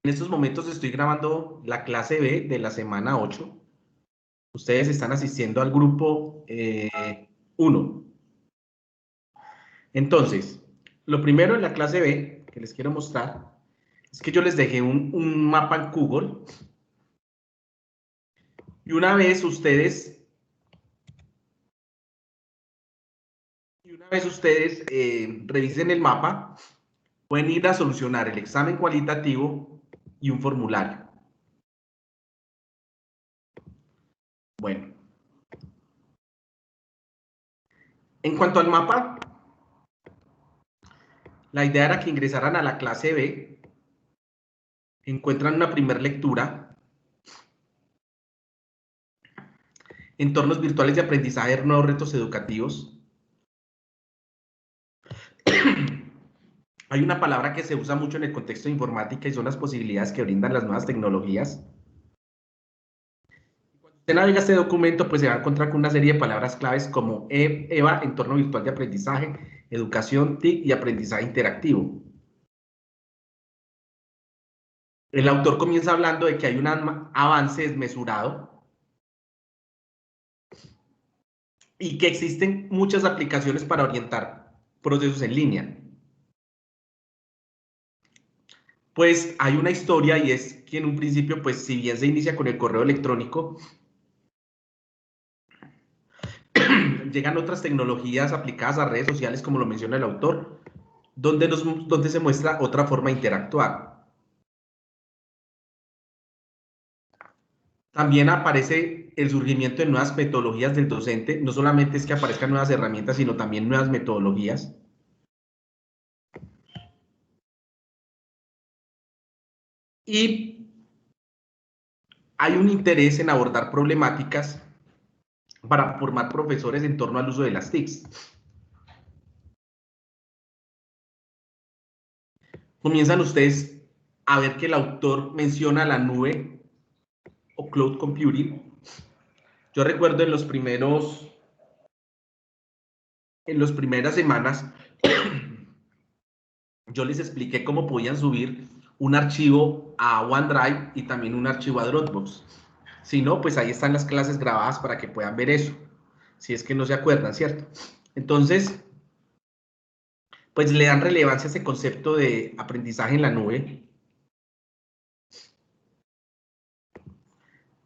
En estos momentos estoy grabando la clase B de la semana 8. Ustedes están asistiendo al grupo 1. Entonces, lo primero en la clase B que les quiero mostrar es que yo les dejé un mapa en Google y una vez ustedes revisen el mapa, pueden ir a solucionar el examen cualitativo y un formulario. Bueno, en cuanto al mapa, la idea era que ingresaran a la clase B, encuentran una primera lectura, entornos virtuales de aprendizaje, nuevos retos educativos. Hay una palabra que se usa mucho en el contexto de informática y son las posibilidades que brindan las nuevas tecnologías. Cuando usted navega este documento, pues se va a encontrar con una serie de palabras claves como EVA, entorno virtual de aprendizaje, educación, TIC y aprendizaje interactivo. El autor comienza hablando de que hay un avance desmesurado y que existen muchas aplicaciones para orientar procesos en línea. Pues hay una historia y es que en un principio, pues si bien se inicia con el correo electrónico, llegan otras tecnologías aplicadas a redes sociales, como lo menciona el autor, donde se muestra otra forma de interactuar. También aparece el surgimiento de nuevas metodologías del docente, no solamente es que aparezcan nuevas herramientas, sino también nuevas metodologías. Y hay un interés en abordar problemáticas para formar profesores en torno al uso de las TICs. Comienzan ustedes a ver que el autor menciona la nube o cloud computing. Yo recuerdo en las primeras semanas, yo les expliqué cómo podían subir un archivo a OneDrive y también un archivo a Dropbox. Si no, pues ahí están las clases grabadas para que puedan ver eso, si es que no se acuerdan, ¿cierto? Entonces, pues le dan relevancia a ese concepto de aprendizaje en la nube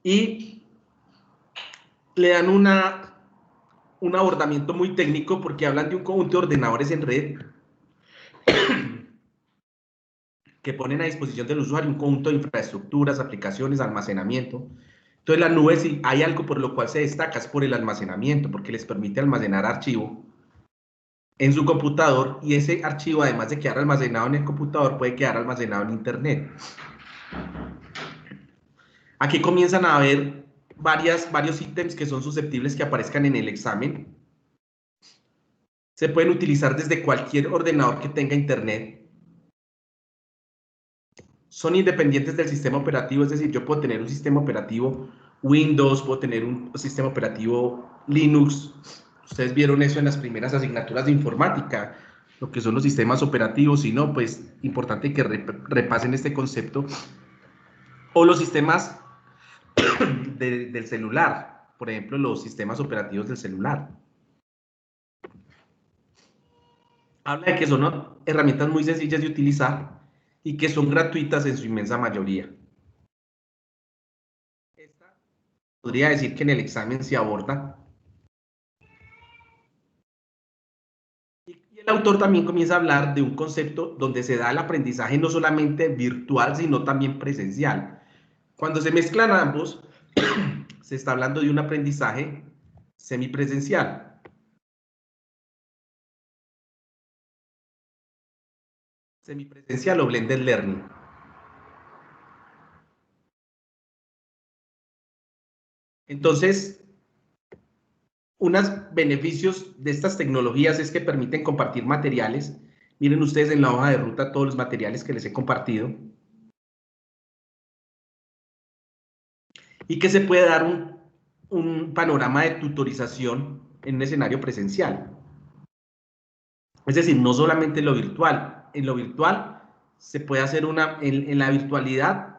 y le dan un abordamiento muy técnico porque hablan de un conjunto de ordenadores en red que ponen a disposición del usuario un conjunto de infraestructuras, aplicaciones, almacenamiento. Entonces la nube, si hay algo por lo cual se destaca, es por el almacenamiento, porque les permite almacenar archivo en su computador y ese archivo, además de quedar almacenado en el computador, puede quedar almacenado en internet. Aquí comienzan a haber varios ítems que son susceptibles que aparezcan en el examen. Se pueden utilizar desde cualquier ordenador que tenga internet. Son independientes del sistema operativo, es decir, yo puedo tener un sistema operativo Windows, puedo tener un sistema operativo Linux. Ustedes vieron eso en las primeras asignaturas de informática, lo que son los sistemas operativos. Si no, pues importante que repasen este concepto. O los sistemas del celular, por ejemplo, los sistemas operativos del celular. Habla de que son herramientas muy sencillas de utilizar y que son gratuitas en su inmensa mayoría. Esta podría decir que en el examen se aborda. Y el autor también comienza a hablar de un concepto donde se da el aprendizaje no solamente virtual, sino también presencial. Cuando se mezclan ambos, se está hablando de un aprendizaje semipresencial. Semipresencial o blended learning. Entonces, unos beneficios de estas tecnologías es que permiten compartir materiales. Miren ustedes en la hoja de ruta todos los materiales que les he compartido. Y que se puede dar un panorama de tutorización en un escenario presencial. Es decir, no solamente en lo virtual se puede hacer en la virtualidad,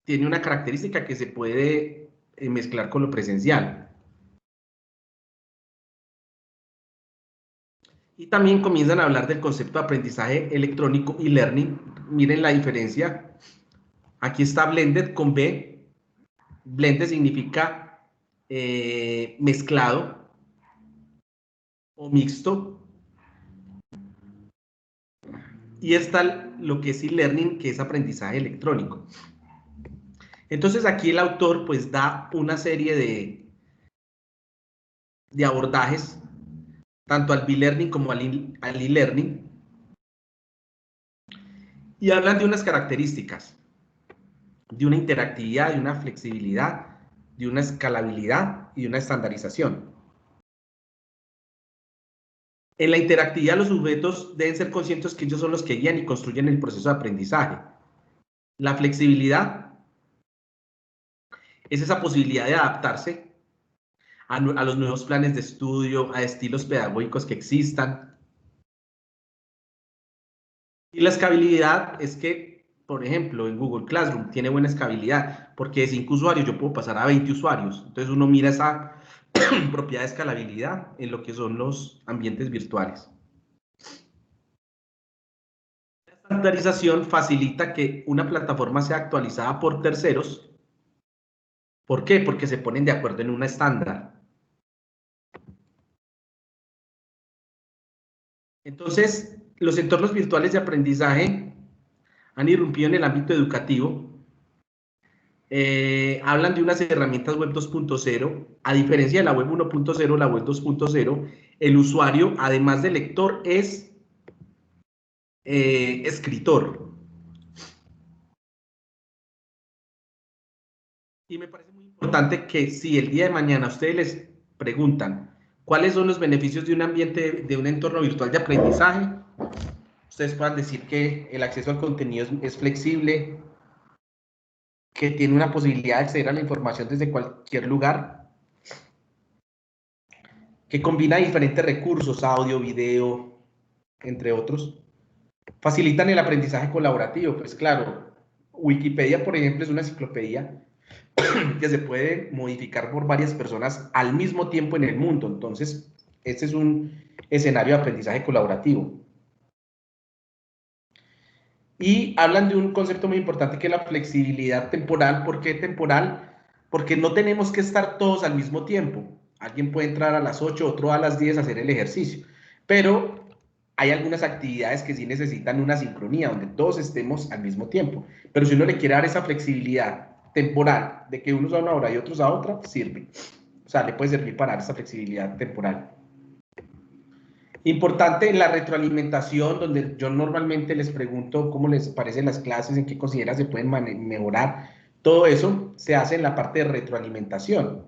tiene una característica que se puede mezclar con lo presencial. Y también comienzan a hablar del concepto de aprendizaje electrónico y learning. Miren la diferencia. Aquí está blended con B. Blended significa mezclado o mixto. Y está lo que es e-learning, que es aprendizaje electrónico. Entonces aquí el autor pues da una serie de abordajes, tanto al B-learning como al e-learning, y hablan de unas características, de una interactividad, de una flexibilidad, de una escalabilidad y de una estandarización. En la interactividad, los sujetos deben ser conscientes que ellos son los que guían y construyen el proceso de aprendizaje. La flexibilidad es esa posibilidad de adaptarse a los nuevos planes de estudio, a estilos pedagógicos que existan. Y la escalabilidad es que, por ejemplo, en Google Classroom tiene buena escalabilidad, porque de 5 usuarios yo puedo pasar a 20 usuarios. Entonces uno mira esa propiedad de escalabilidad en lo que son los ambientes virtuales. La estandarización facilita que una plataforma sea actualizada por terceros. ¿Por qué? Porque se ponen de acuerdo en un estándar. Entonces, los entornos virtuales de aprendizaje han irrumpido en el ámbito educativo. Hablan de unas herramientas web 2.0. A diferencia de la web 1.0, la web 2.0, el usuario, además de lector, es escritor. Y me parece muy importante que si el día de mañana ustedes les preguntan cuáles son los beneficios de un ambiente, de un entorno virtual de aprendizaje, ustedes puedan decir que el acceso al contenido es flexible, que tiene una posibilidad de acceder a la información desde cualquier lugar, que combina diferentes recursos, audio, video, entre otros, facilitan el aprendizaje colaborativo. Pues claro, Wikipedia, por ejemplo, es una enciclopedia que se puede modificar por varias personas al mismo tiempo en el mundo. Entonces, este es un escenario de aprendizaje colaborativo. Y hablan de un concepto muy importante que es la flexibilidad temporal. ¿Por qué temporal? Porque no tenemos que estar todos al mismo tiempo. Alguien puede entrar a las 8, otro a las 10 a hacer el ejercicio. Pero hay algunas actividades que sí necesitan una sincronía, donde todos estemos al mismo tiempo. Pero si uno le quiere dar esa flexibilidad temporal, de que unos a una hora y otros a otra, sirve. O sea, le puede servir para dar esa flexibilidad temporal. Importante en la retroalimentación, donde yo normalmente les pregunto cómo les parecen las clases, en qué consideran se pueden mejorar. Todo eso se hace en la parte de retroalimentación.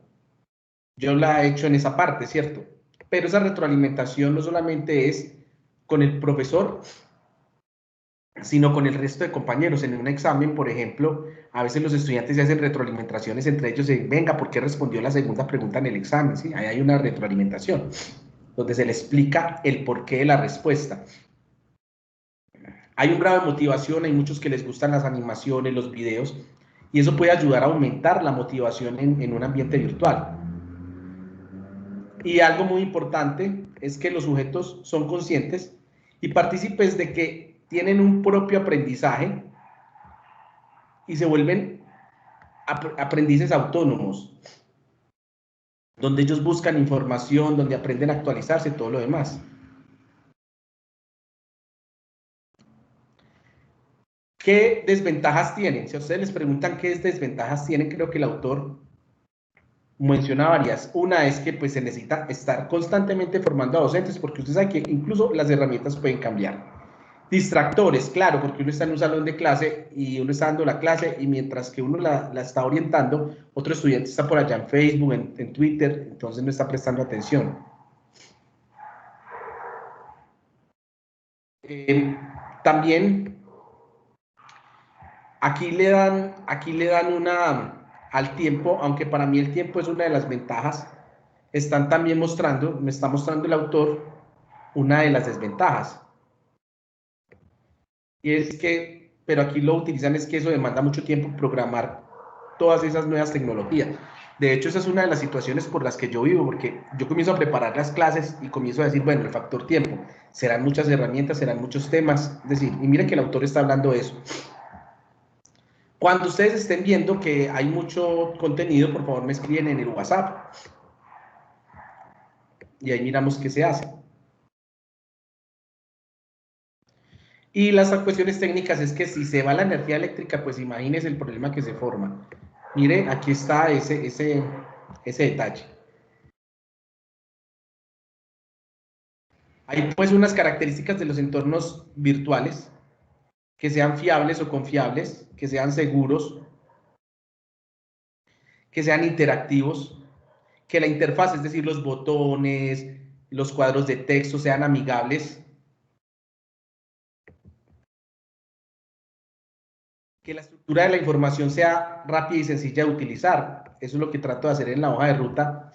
Yo la he hecho en esa parte, ¿cierto? Pero esa retroalimentación no solamente es con el profesor, sino con el resto de compañeros. En un examen, por ejemplo, a veces los estudiantes se hacen retroalimentaciones entre ellos de, venga, ¿por qué respondió la segunda pregunta en el examen? ¿Sí? Ahí hay una retroalimentación, donde se le explica el porqué de la respuesta. Hay un grado de motivación, hay muchos que les gustan las animaciones, los videos, y eso puede ayudar a aumentar la motivación en un ambiente virtual. Y algo muy importante es que los sujetos son conscientes y partícipes de que tienen un propio aprendizaje y se vuelven aprendices autónomos, donde ellos buscan información, donde aprenden a actualizarse, todo lo demás. ¿Qué desventajas tienen? Si a ustedes les preguntan qué desventajas tienen, creo que el autor menciona varias. Una es que pues, se necesita estar constantemente formando a docentes, porque usted sabe que incluso las herramientas pueden cambiar. Distractores, claro, porque uno está en un salón de clase y uno está dando la clase y mientras que uno la está orientando, otro estudiante está por allá en Facebook, en Twitter, entonces no está prestando atención. También aquí le dan una al tiempo, aunque para mí el tiempo es una de las ventajas, están también mostrando, me está mostrando el autor una de las desventajas. Y es que, pero aquí lo utilizan, es que eso demanda mucho tiempo programar todas esas nuevas tecnologías. De hecho, esa es una de las situaciones por las que yo vivo, porque yo comienzo a preparar las clases y comienzo a decir, bueno, el factor tiempo, serán muchas herramientas, serán muchos temas, es decir, y miren que el autor está hablando de eso. Cuando ustedes estén viendo que hay mucho contenido, por favor me escriben en el WhatsApp y ahí miramos qué se hace. Y las cuestiones técnicas es que si se va la energía eléctrica, pues imagínense el problema que se forma. Mire, aquí está ese detalle. Hay pues unas características de los entornos virtuales que sean fiables o confiables, que sean seguros, que sean interactivos, que la interfaz, es decir, los botones, los cuadros de texto sean amigables, que la estructura de la información sea rápida y sencilla de utilizar. Eso es lo que trato de hacer en la hoja de ruta.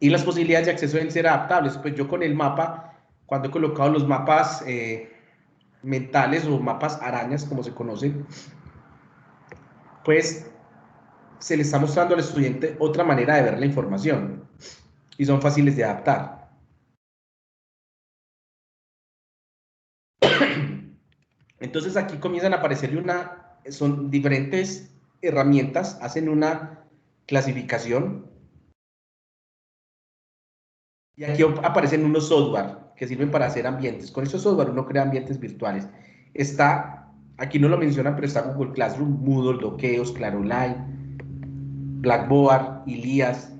Y las posibilidades de acceso deben ser adaptables. Pues yo con el mapa, cuando he colocado los mapas mentales o mapas arañas, como se conocen, pues se le está mostrando al estudiante otra manera de ver la información y son fáciles de adaptar. Entonces aquí comienzan a aparecerle son diferentes herramientas, hacen una clasificación y aquí aparecen unos software que sirven para hacer ambientes. Con esos software uno crea ambientes virtuales. Está, aquí no lo mencionan, pero está Google Classroom, Moodle, Doqueos, Claroline, Blackboard, Ilias.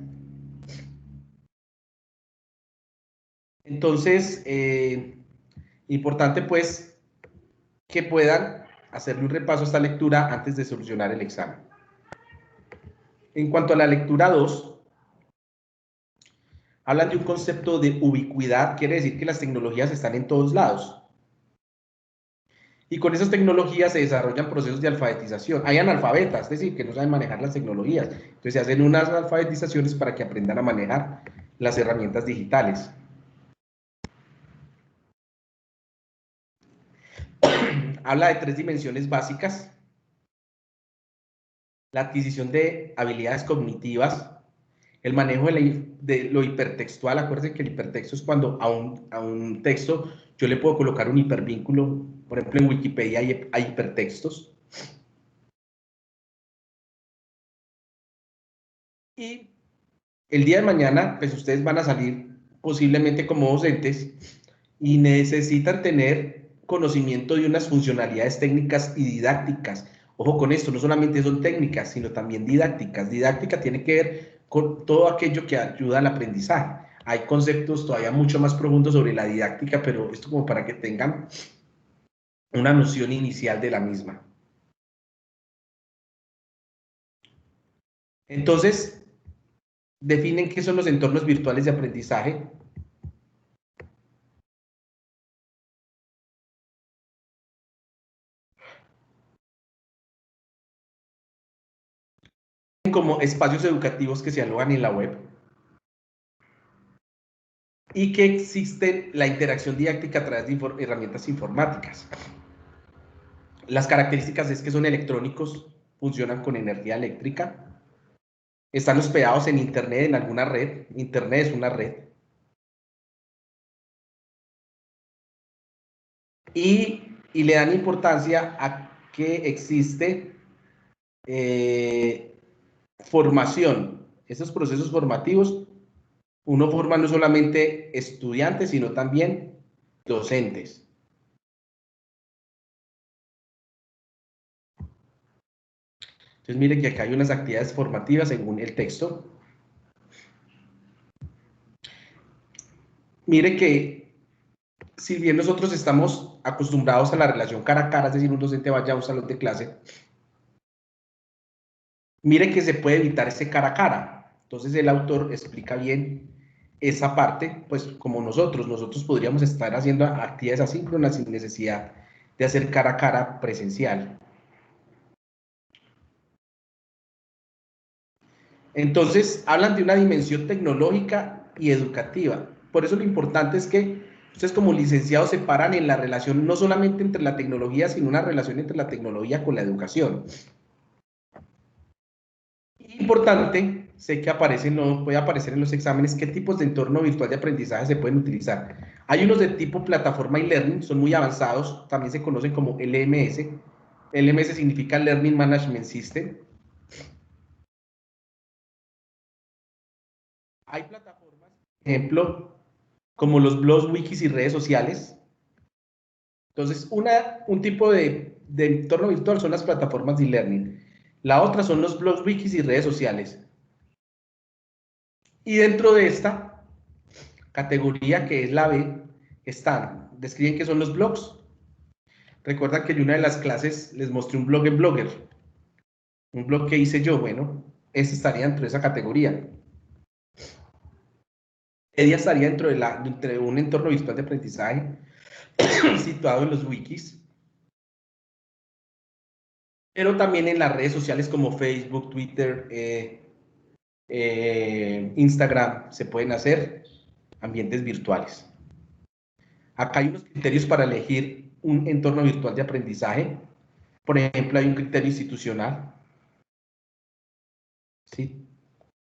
Entonces, importante pues que puedan hacerle un repaso a esta lectura antes de solucionar el examen. En cuanto a la lectura 2, hablan de un concepto de ubicuidad, quiere decir que las tecnologías están en todos lados. Y con esas tecnologías se desarrollan procesos de alfabetización. Hay analfabetas, es decir, que no saben manejar las tecnologías. Entonces se hacen unas alfabetizaciones para que aprendan a manejar las herramientas digitales. Habla de 3 dimensiones básicas: la adquisición de habilidades cognitivas, el manejo de lo hipertextual. Acuérdense que el hipertexto es cuando a un texto yo le puedo colocar un hipervínculo. Por ejemplo, en Wikipedia hay hipertextos. Y el día de mañana, pues ustedes van a salir posiblemente como docentes y necesitan tener conocimiento de unas funcionalidades técnicas y didácticas. Ojo con esto, no solamente son técnicas, sino también didácticas. Didáctica tiene que ver con todo aquello que ayuda al aprendizaje. Hay conceptos todavía mucho más profundos sobre la didáctica, pero esto como para que tengan una noción inicial de la misma. Entonces, definen qué son los entornos virtuales de aprendizaje. Como espacios educativos que se alojan en la web, y que existe la interacción didáctica a través de herramientas informáticas. Las características es que son electrónicos, funcionan con energía eléctrica, están hospedados en Internet, en alguna red. Internet es una red. Y le dan importancia a que existe formación. Esos procesos formativos, uno forma no solamente estudiantes, sino también docentes. Entonces, mire que acá hay unas actividades formativas según el texto. Mire que si bien nosotros estamos acostumbrados a la relación cara a cara, es decir, un docente vaya a un salón de clase, mire que se puede evitar ese cara a cara. Entonces el autor explica bien esa parte, pues como nosotros podríamos estar haciendo actividades asíncronas sin necesidad de hacer cara a cara presencial. Entonces hablan de una dimensión tecnológica y educativa. Por eso lo importante es que Ustedes como licenciados separan en la relación no solamente entre la tecnología, sino una relación entre la tecnología con la educación. Importante, sé que puede aparecer en los exámenes, qué tipos de entorno virtual de aprendizaje se pueden utilizar. Hay unos de tipo plataforma y learning, son muy avanzados, también se conocen como LMS. LMS significa Learning Management System. Hay plataformas, por ejemplo, como los blogs, wikis y redes sociales. Entonces, un tipo de entorno virtual son las plataformas de e-learning. La otra son los blogs, wikis y redes sociales. Y dentro de esta categoría, que es la B, describen qué son los blogs. Recuerda que en una de las clases les mostré un blog en Blogger. Un blog que hice yo, bueno, ese estaría dentro de esa categoría. Ella estaría dentro de un entorno virtual de aprendizaje situado en los wikis, pero también en las redes sociales como Facebook, Twitter, Instagram, se pueden hacer ambientes virtuales. Acá hay unos criterios para elegir un entorno virtual de aprendizaje. Por ejemplo, hay un criterio institucional. ¿Sí?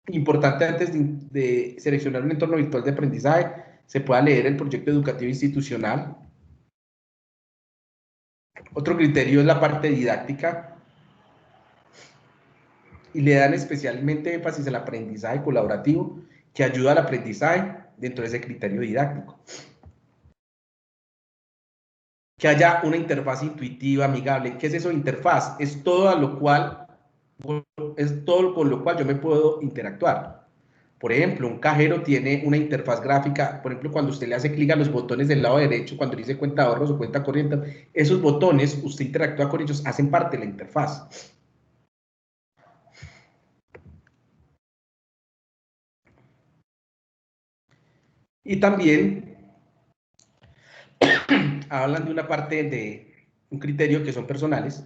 Importante antes de seleccionar un entorno virtual de aprendizaje, se pueda leer el proyecto educativo institucional. Otro criterio es la parte didáctica y le dan especialmente énfasis al aprendizaje colaborativo que ayuda al aprendizaje dentro de ese criterio didáctico. Que haya una interfaz intuitiva, amigable. ¿Qué es eso de interfaz? Es todo con lo cual yo me puedo interactuar. Por ejemplo, un cajero tiene una interfaz gráfica, por ejemplo, cuando usted le hace clic a los botones del lado derecho, cuando dice cuenta de ahorros o cuenta corriente, esos botones, usted interactúa con ellos, hacen parte de la interfaz. Y también hablan de una parte de un criterio que son personales,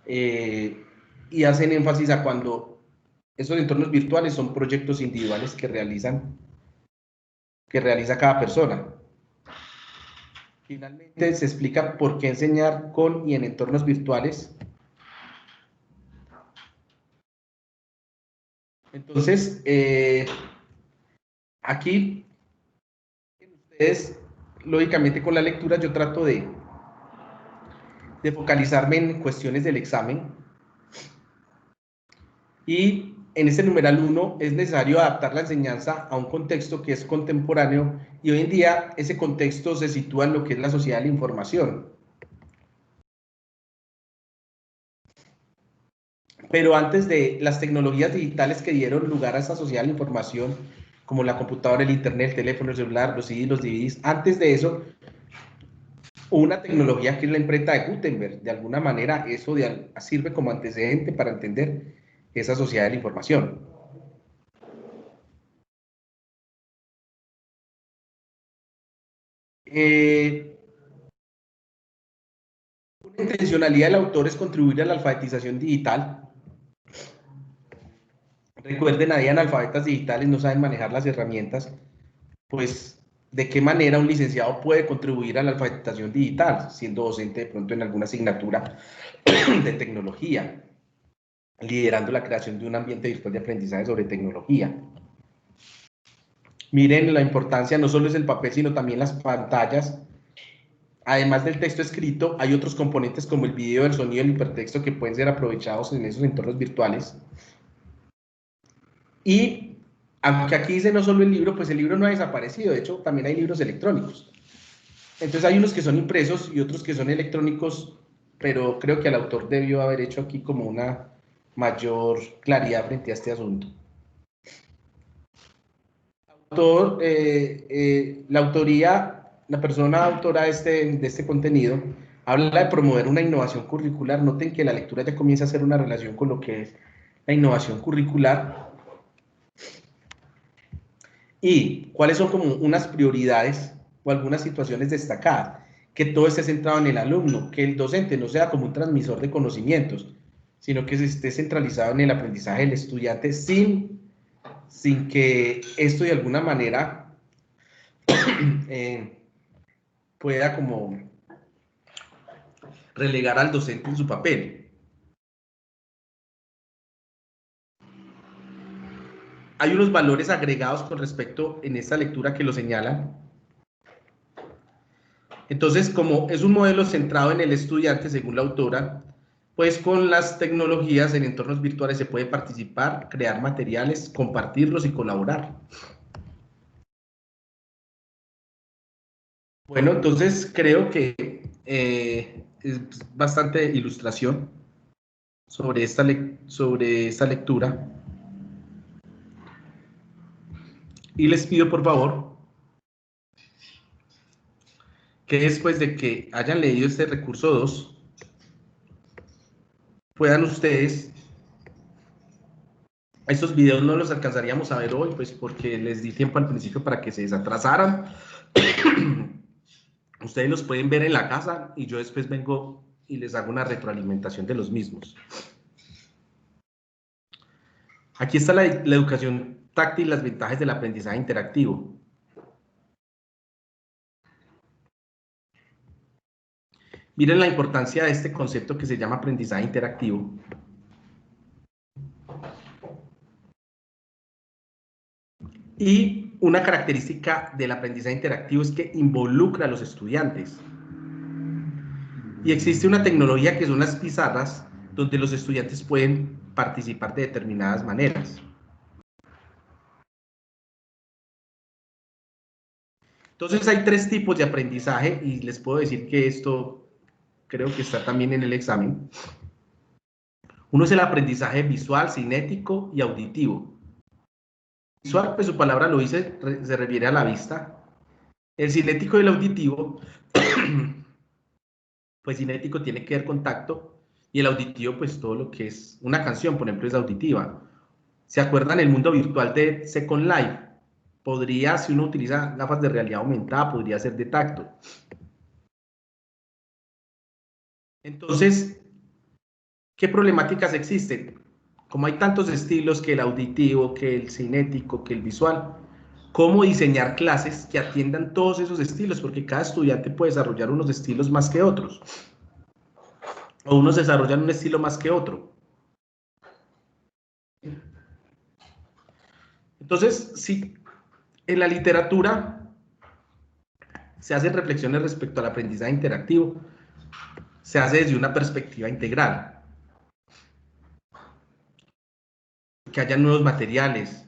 y hacen énfasis a cuando esos entornos virtuales son proyectos individuales que realiza cada persona. Finalmente se explica por qué enseñar con y en entornos virtuales. Entonces, aquí, ustedes, lógicamente con la lectura yo trato de focalizarme en cuestiones del examen. Y en este numeral 1 es necesario adaptar la enseñanza a un contexto que es contemporáneo y hoy en día ese contexto se sitúa en lo que es la sociedad de la información. Pero antes de las tecnologías digitales que dieron lugar a esa sociedad de la información, como la computadora, el internet, el teléfono, el celular, los CDs, los DVDs, antes de eso, hubo una tecnología que es la imprenta de Gutenberg. De alguna manera, eso sirve como antecedente para entender esa sociedad de la información. Una intencionalidad del autor es contribuir a la alfabetización digital. Recuerden, hay analfabetas digitales, no saben manejar las herramientas, pues, ¿de qué manera un licenciado puede contribuir a la alfabetización digital, siendo docente de pronto en alguna asignatura de tecnología, liderando la creación de un ambiente virtual de aprendizaje sobre tecnología? Miren la importancia, no solo es el papel, sino también las pantallas. Además del texto escrito, hay otros componentes como el video, el sonido, el hipertexto que pueden ser aprovechados en esos entornos virtuales. Y aunque aquí dice no solo el libro, pues el libro no ha desaparecido, de hecho también hay libros electrónicos. Entonces hay unos que son impresos y otros que son electrónicos, pero creo que el autor debió haber hecho aquí como una mayor claridad frente a este asunto. La autoría, la persona autora de este contenido, habla de promover una innovación curricular. Noten que la lectura ya comienza a hacer una relación con lo que es la innovación curricular y cuáles son como unas prioridades o algunas situaciones destacadas. Que todo esté centrado en el alumno, que el docente no sea como un transmisor de conocimientos, sino que se esté centralizado en el aprendizaje del estudiante sin que esto de alguna manera pueda como relegar al docente en su papel. Hay unos valores agregados con respecto en esta lectura que lo señalan. Entonces, como es un modelo centrado en el estudiante, según la autora, pues con las tecnologías en entornos virtuales se puede participar, crear materiales, compartirlos y colaborar. Bueno, entonces creo que es bastante ilustración sobre esta lectura. Y les pido, por favor, que después de que hayan leído este recurso 2, puedan ustedes, estos videos no los alcanzaríamos a ver hoy, pues porque les di tiempo al principio para que se desatrasaran. Ustedes los pueden ver en la casa y yo después vengo y les hago una retroalimentación de los mismos. Aquí está la educación táctil, las ventajas del aprendizaje interactivo. Miren la importancia de este concepto que se llama aprendizaje interactivo. Y una característica del aprendizaje interactivo es que involucra a los estudiantes. Y existe una tecnología que son las pizarras, donde los estudiantes pueden participar de determinadas maneras. Entonces hay 3 tipos de aprendizaje y les puedo decir que esto creo que está también en el examen. Uno es el aprendizaje visual, cinético y auditivo. Visual, pues su palabra lo dice, se refiere a la vista. El cinético y el auditivo, pues cinético tiene que ver con tacto y el auditivo, pues todo lo que es una canción, por ejemplo, es auditiva. ¿Se acuerdan el mundo virtual de Second Life? Podría, si uno utiliza gafas de realidad aumentada, podría ser de tacto. Entonces, ¿qué problemáticas existen? Como hay tantos estilos, que el auditivo, que el cinético, que el visual, ¿cómo diseñar clases que atiendan todos esos estilos? Porque cada estudiante puede desarrollar unos estilos más que otros, o unos desarrollan un estilo más que otro. Entonces, si en la literatura se hacen reflexiones respecto al aprendizaje interactivo, se hace desde una perspectiva integral. Que haya nuevos materiales,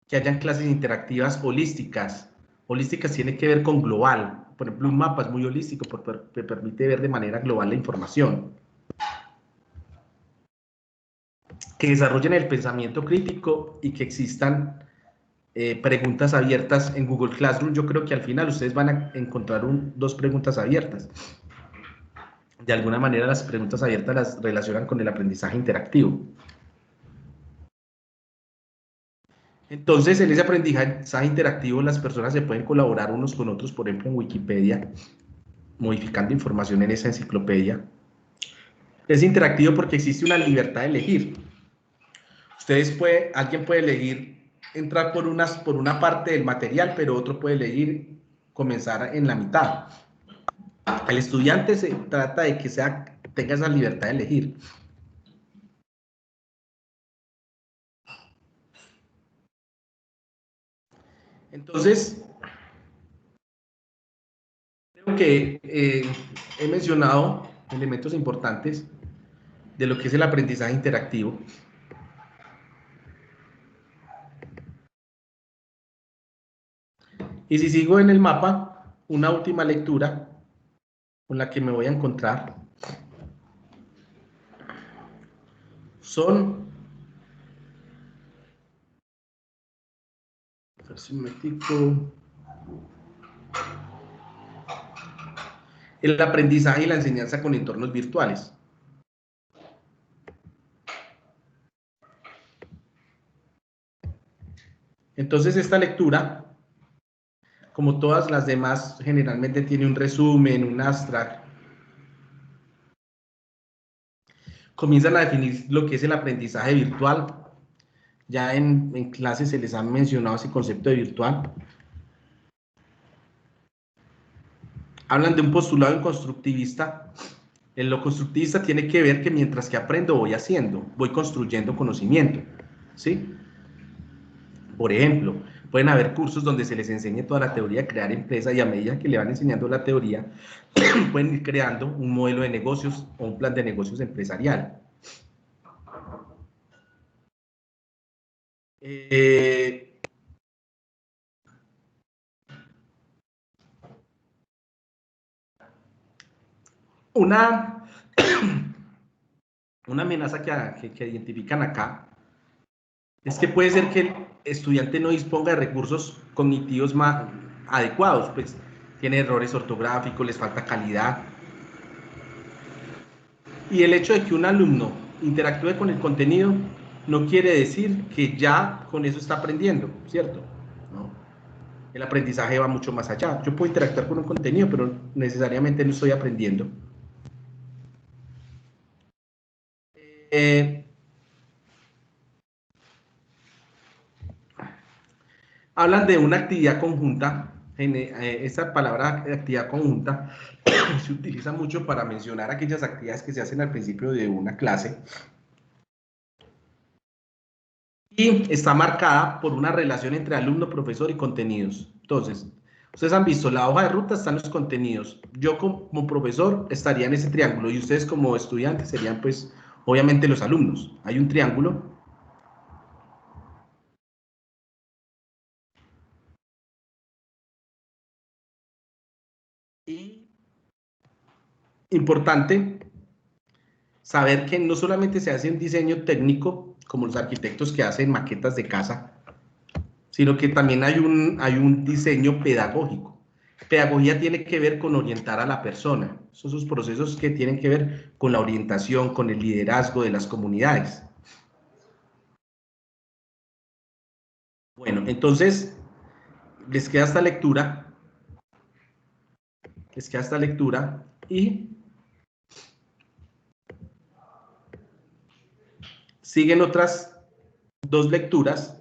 que hayan clases interactivas holísticas. Holísticas tiene que ver con global. Por ejemplo, un mapa es muy holístico porque permite ver de manera global la información. Que desarrollen el pensamiento crítico y que existan preguntas abiertas en Google Classroom. Yo creo que al final ustedes van a encontrar 2 preguntas abiertas. De alguna manera las preguntas abiertas las relacionan con el aprendizaje interactivo. Entonces, en ese aprendizaje interactivo, las personas se pueden colaborar unos con otros, por ejemplo, en Wikipedia, modificando información en esa enciclopedia. Es interactivo porque existe una libertad de elegir. Alguien puede elegir entrar por una parte del material, pero otro puede elegir comenzar en la mitad. El estudiante se trata de que tenga esa libertad de elegir. Entonces, creo que he mencionado elementos importantes de lo que es el aprendizaje interactivo. Y si sigo en el mapa, una última lectura con la que me voy a encontrar son, a ver si me tico, el aprendizaje y la enseñanza con entornos virtuales. Entonces esta lectura, como todas las demás, generalmente tiene un resumen, un abstract. Comienzan a definir lo que es el aprendizaje virtual. Ya en clases se les ha mencionado ese concepto de virtual. Hablan de un postulado en constructivista. En lo constructivista tiene que ver que mientras que aprendo voy haciendo, voy construyendo conocimiento, ¿sí? Por ejemplo, pueden haber cursos donde se les enseñe toda la teoría de crear empresa y a medida que le van enseñando la teoría, pueden ir creando un modelo de negocios o un plan de negocios empresarial. Una amenaza que identifican acá es que puede ser que el estudiante no disponga de recursos cognitivos más adecuados, pues tiene errores ortográficos, les falta calidad. Y el hecho de que un alumno interactúe con el contenido no quiere decir que ya con eso está aprendiendo, ¿cierto? ¿No? El aprendizaje va mucho más allá. Yo puedo interactuar con un contenido, pero necesariamente no estoy aprendiendo. Hablan de una actividad conjunta. Esa palabra actividad conjunta se utiliza mucho para mencionar aquellas actividades que se hacen al principio de una clase y está marcada por una relación entre alumno, profesor y contenidos. Entonces, ustedes han visto la hoja de ruta, están los contenidos. Yo como profesor estaría en ese triángulo y ustedes como estudiantes serían pues obviamente los alumnos. Hay un triángulo. Y importante saber que no solamente se hace un diseño técnico, como los arquitectos que hacen maquetas de casa, sino que también hay un diseño pedagógico. Pedagogía tiene que ver con orientar a la persona. Son esos procesos que tienen que ver con la orientación, con el liderazgo de las comunidades. Bueno, entonces, les queda esta lectura. Les queda esta lectura y siguen otras dos lecturas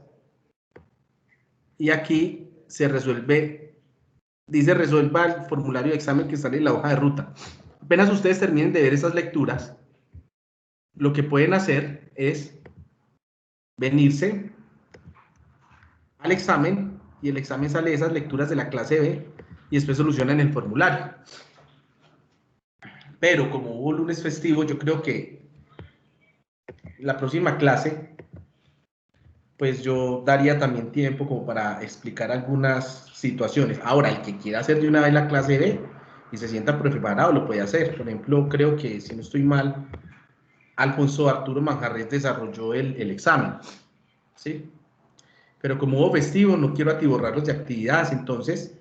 y aquí se resuelve, dice resuelva el formulario de examen que sale en la hoja de ruta. Apenas ustedes terminen de ver esas lecturas, lo que pueden hacer es venirse al examen y el examen sale de esas lecturas de la clase B y después solucionan el formulario. Pero como hubo lunes festivo, yo creo que la próxima clase pues yo daría también tiempo como para explicar algunas situaciones. Ahora, el que quiera hacer de una vez la clase B y se sienta preparado, lo puede hacer. Por ejemplo, creo que, si no estoy mal, Alfonso Arturo Manjarres desarrolló el examen, ¿sí? Pero como hubo festivo, no quiero atiborrarlos de actividades, entonces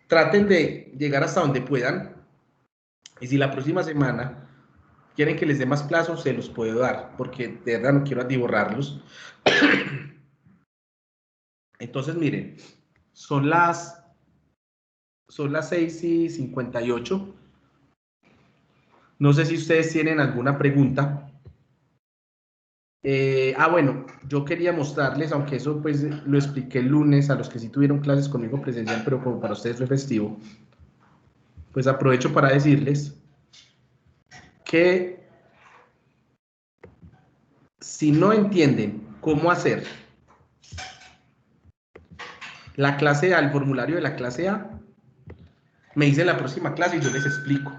traten de llegar hasta donde puedan, y si la próxima semana quieren que les dé más plazos, se los puedo dar, porque de verdad no quiero atiborrarlos. Entonces, miren, son las 6:58. No sé si ustedes tienen alguna pregunta. Bueno, yo quería mostrarles, aunque eso pues lo expliqué el lunes a los que sí tuvieron clases conmigo presencial, pero como para ustedes fue festivo, pues aprovecho para decirles que si no entienden cómo hacer la clase A, el formulario de la clase A, me dicen la próxima clase y yo les explico.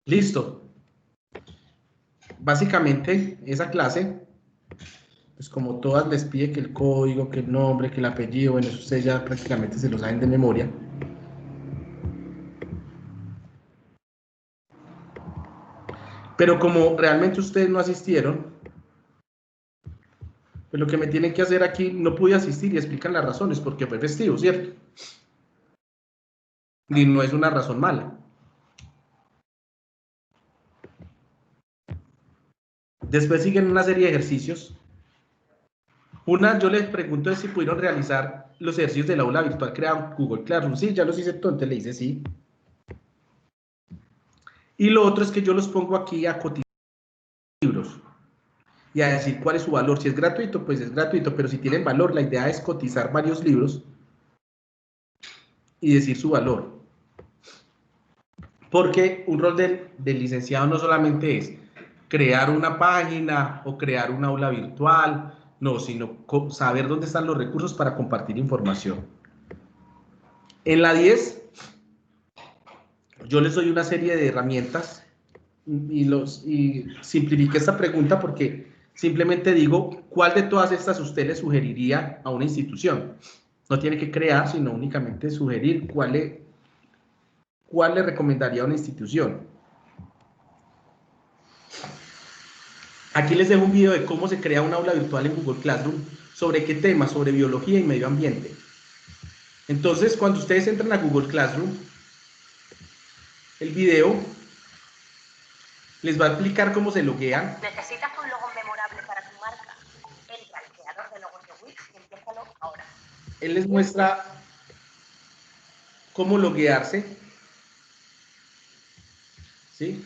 Listo. Básicamente, esa clase, pues como todas les pide que el código, que el nombre, que el apellido, bueno, eso ustedes ya prácticamente se lo saben de memoria. Pero como realmente ustedes no asistieron, pues lo que me tienen que hacer aquí, no pude asistir y explican las razones, porque fue festivo, ¿cierto? Y no es una razón mala. Después siguen una serie de ejercicios. Una, yo les pregunto si pudieron realizar los ejercicios del aula virtual creado en Google Classroom. Sí, ya los hice todo, entonces le dice sí. Y lo otro es que yo los pongo aquí a cotizar libros y a decir cuál es su valor. Si es gratuito, pues es gratuito, pero si tienen valor, la idea es cotizar varios libros y decir su valor. Porque un rol del licenciado no solamente es crear una página o crear un aula virtual, no, sino saber dónde están los recursos para compartir información. En la 10, yo les doy una serie de herramientas y simplifiqué esta pregunta porque simplemente digo, ¿cuál de todas estas usted le sugeriría a una institución? No tiene que crear, sino únicamente sugerir cuál le recomendaría a una institución. Aquí les dejo un video de cómo se crea un aula virtual en Google Classroom, sobre qué tema, sobre biología y medio ambiente. Entonces, cuando ustedes entran a Google Classroom, el video les va a explicar cómo se loguean. Necesitas un logo memorable para tu marca. Entra al creador de logos de Wix y empiézalo ahora. Él les muestra cómo loguearse, ¿sí?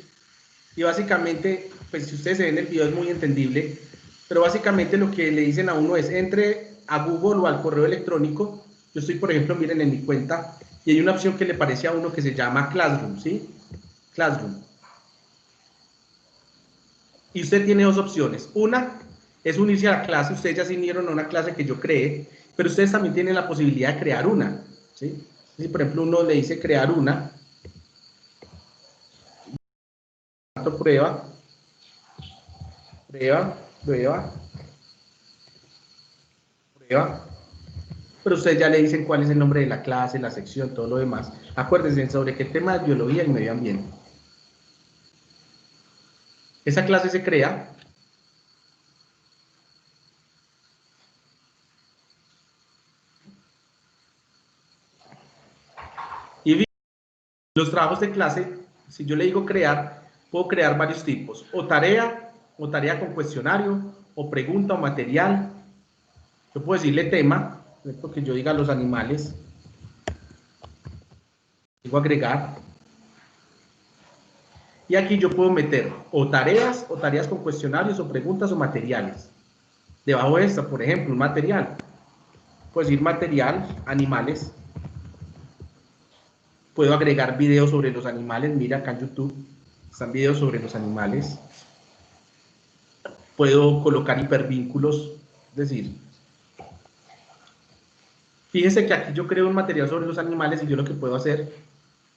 Y básicamente, pues si ustedes se ven el video es muy entendible, pero básicamente lo que le dicen a uno es, entre a Google o al correo electrónico. Yo estoy, por ejemplo, miren en mi cuenta, y hay una opción que le parece a uno que se llama Classroom, ¿sí? Classroom. Y usted tiene dos opciones. Una es unirse a la clase. Ustedes ya se unieron a una clase que yo creé, pero ustedes también tienen la posibilidad de crear una, ¿sí? Si, por ejemplo, uno le dice crear una, prueba, pero ustedes ya le dicen cuál es el nombre de la clase, la sección, todo lo demás. Acuérdense sobre qué tema es biología y medio ambiente. Esa clase se crea y los trabajos de clase, si yo le digo crear, puedo crear varios tipos, o tarea con cuestionario, o pregunta o material. Yo puedo decirle tema, porque yo diga los animales, digo agregar, y aquí yo puedo meter o tareas con cuestionarios, o preguntas o materiales. Debajo de esta, por ejemplo, un material, puedo decir material, animales. Puedo agregar videos sobre los animales. Mira, acá en YouTube están videos sobre los animales. Puedo colocar hipervínculos, es decir, fíjense que aquí yo creo un material sobre los animales y yo lo que puedo hacer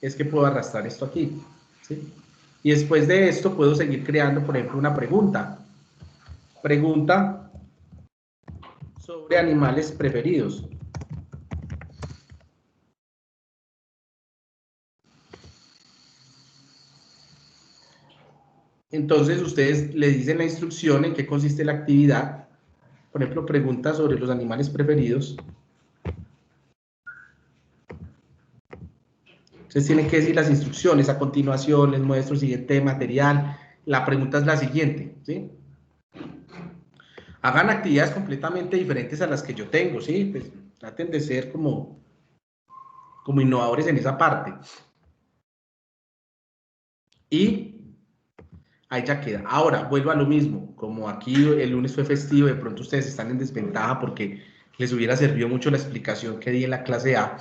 es que puedo arrastrar esto aquí, ¿sí? Y después de esto puedo seguir creando, por ejemplo, una pregunta. Pregunta sobre animales preferidos. Entonces ustedes le dicen la instrucción en qué consiste la actividad. Por ejemplo, preguntas sobre los animales preferidos. Entonces tienen que decir las instrucciones. A continuación les muestro el siguiente material. La pregunta es la siguiente, ¿sí? Hagan actividades completamente diferentes a las que yo tengo, ¿sí? Pues traten de ser como innovadores en esa parte. Y ahí ya queda. Ahora, vuelvo a lo mismo. Como aquí el lunes fue festivo, de pronto ustedes están en desventaja porque les hubiera servido mucho la explicación que di en la clase A.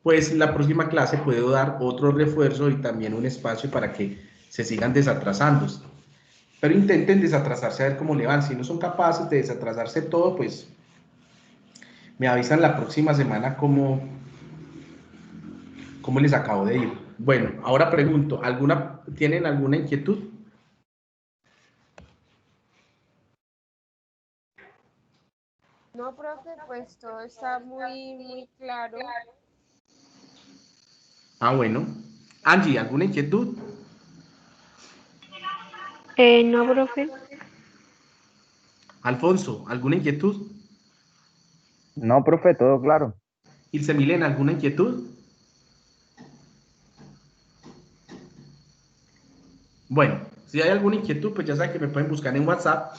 Pues la próxima clase puedo dar otro refuerzo y también un espacio para que se sigan desatrasando. Pero intenten desatrasarse a ver cómo le van. Si no son capaces de desatrasarse todo, pues me avisan la próxima semana cómo les acabo de ir. Bueno, ahora pregunto, ¿tienen alguna inquietud? No, profe, pues todo está muy claro. Ah, bueno. Angie, ¿alguna inquietud? No, profe. Alfonso, ¿alguna inquietud? No, profe, todo claro. Ilse Milena, ¿alguna inquietud? Bueno, si hay alguna inquietud, pues ya saben que me pueden buscar en WhatsApp.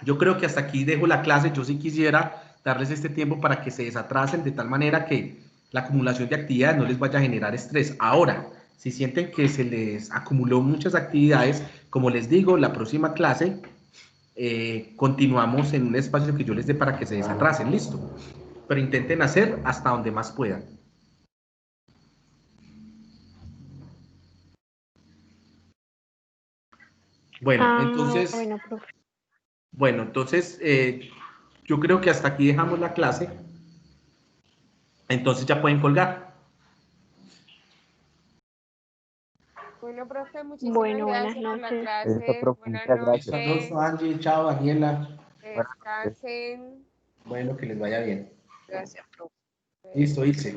Yo creo que hasta aquí dejo la clase. Yo sí quisiera darles este tiempo para que se desatrasen de tal manera que la acumulación de actividades no les vaya a generar estrés. Ahora, si sienten que se les acumuló muchas actividades, como les digo, la próxima clase continuamos en un espacio que yo les dé para que se desatrasen, listo. Pero intenten hacer hasta donde más puedan. Bueno, Ah, entonces, bueno, profe. bueno, entonces yo creo que hasta aquí dejamos la clase. Entonces ya pueden colgar. Bueno, profe, muchísimas Bueno, buenas gracias por la noches. Listo, clase. profe, Buenas muchas Listo, gracias. noches. Adolfo, Angie, chao, Daniela. Buenas noches. Descansen. Bueno, que les vaya bien. Gracias, profe. Listo, Ilse.